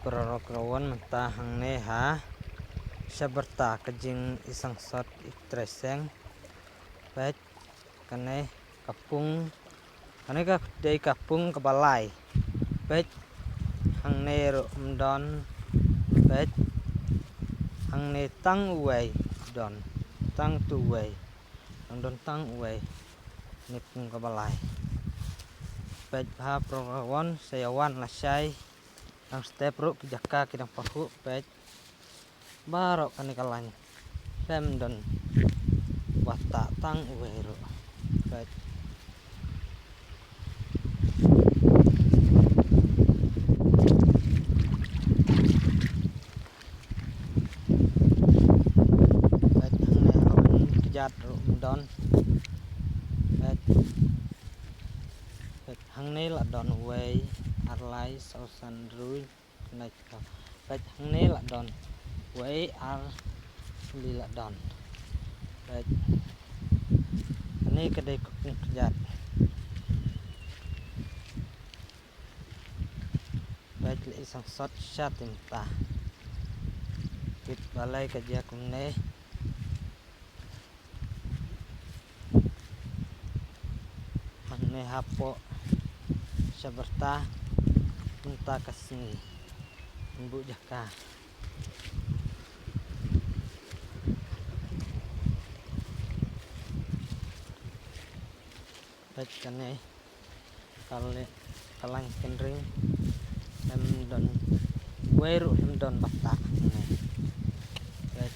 Perorokawan mentahang neha saberta kejing isang sot itreseng baik kane kapung kane ka dari kapung ke balai baik hang ne mdon baik hang ne tang uai don tang tu uai don tang uai nipung ke balai baik ha perorokawan sayawan lasai ang step ru kijaka kidang pahu baik barok kani kalanya lem don wata tang uero baik baik hang ne hawan kejat ru don baik baik hang ne la don uai arlai sausan rui naik baik hang ne la don uai ar lila don baik ini kedai kapung kejat baik le isang sot syatim ta kit balai kajia kumne hangne hapo saberta punta kasni bu jaka baik kane kale kalang kendring hem don weru hem don bata baik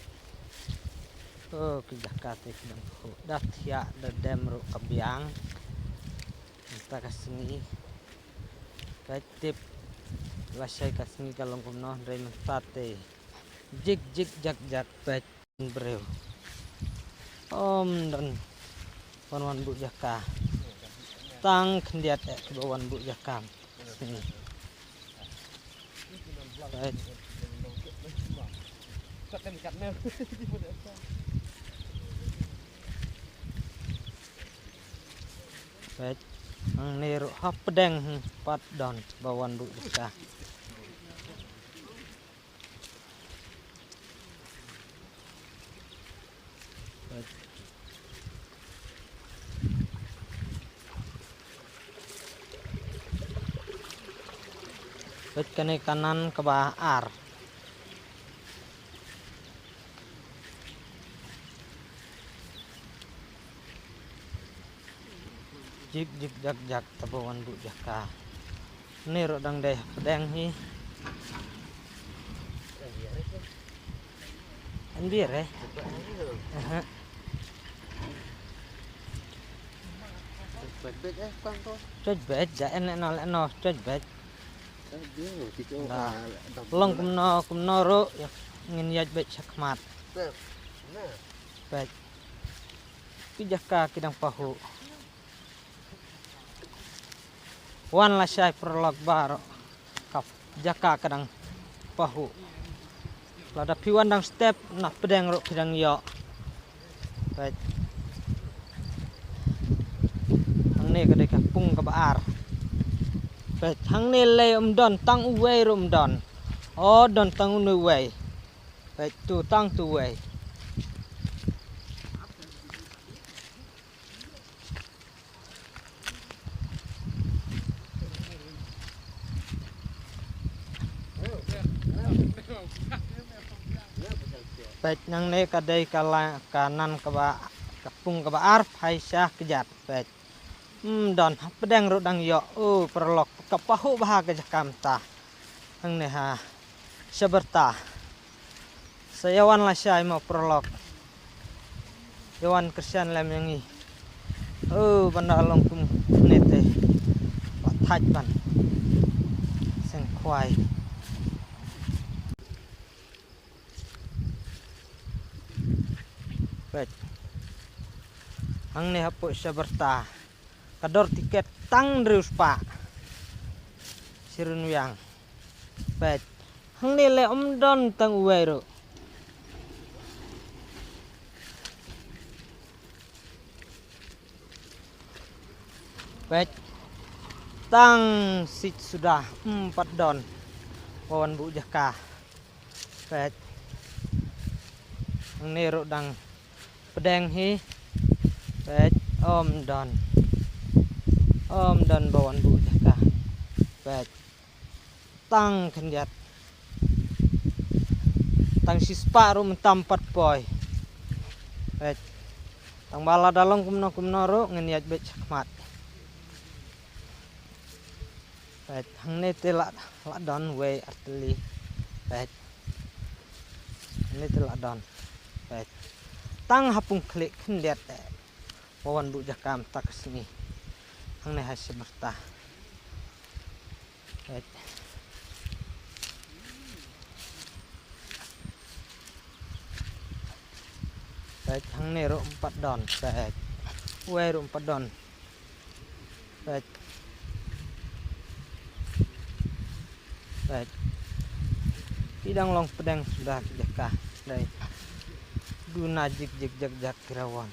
oh kijaka tik dan dat ya dedem ru kabiang punta kasni baik tip lasai kasni kalong kumno dari mentate jik jik jak jak baik breu om dan wan bu jaka tang kendiat bawan bu jaka sini baik baik ang niru hap pedeng pat don bawan bu jaka baik baik kane kanan ke ar jik jik jak jak tabawan bu jaka niru dang deh pedeng hi anbir coj bet ja enek no coj bet long kumno ro ngin yaj bet sakmat bet kijaka kidang pahu wan lasai perlok baro kap jaka kadang pahu lada piwan dang step nak pedeng ro kidang yo baik hang ne kadai kapung ke ar baik hang ne le don tang uai ro don oh don tang uai baik tu tang tu uai baik nang ne kadai kanan ke kapung ke ar paisyah kejat baik don pedeng ro dang yo oh perlok kapahu bah ke jakam ta hang ne ha saberta sayawan lasai mau perlok yawan kersian lem yangi oh banda long kum nete pathaj ban seng khwai baik hang ne hapo saberta kador tiket tang rius pak sirun yang baik hang ne le don tang uai ro baik tang sit sudah 4 don Bawan bu jaka pet ni rodang pedang hi pet om don bawan bu jaka pet tang kenjat tang sispa ro mentampat poi pet tang bala dalong kumno ro ngeniat bet sakmat pet hang ne telak la don we atli pet ni telak don pet tang hapung klik kendiat bawan bu jakam tak sini hang ne hai semerta pet pet hang ne ro 4 don pet we ro 4 don pet pet pidang long pedang sudah jaka dai duna jik jak kirawan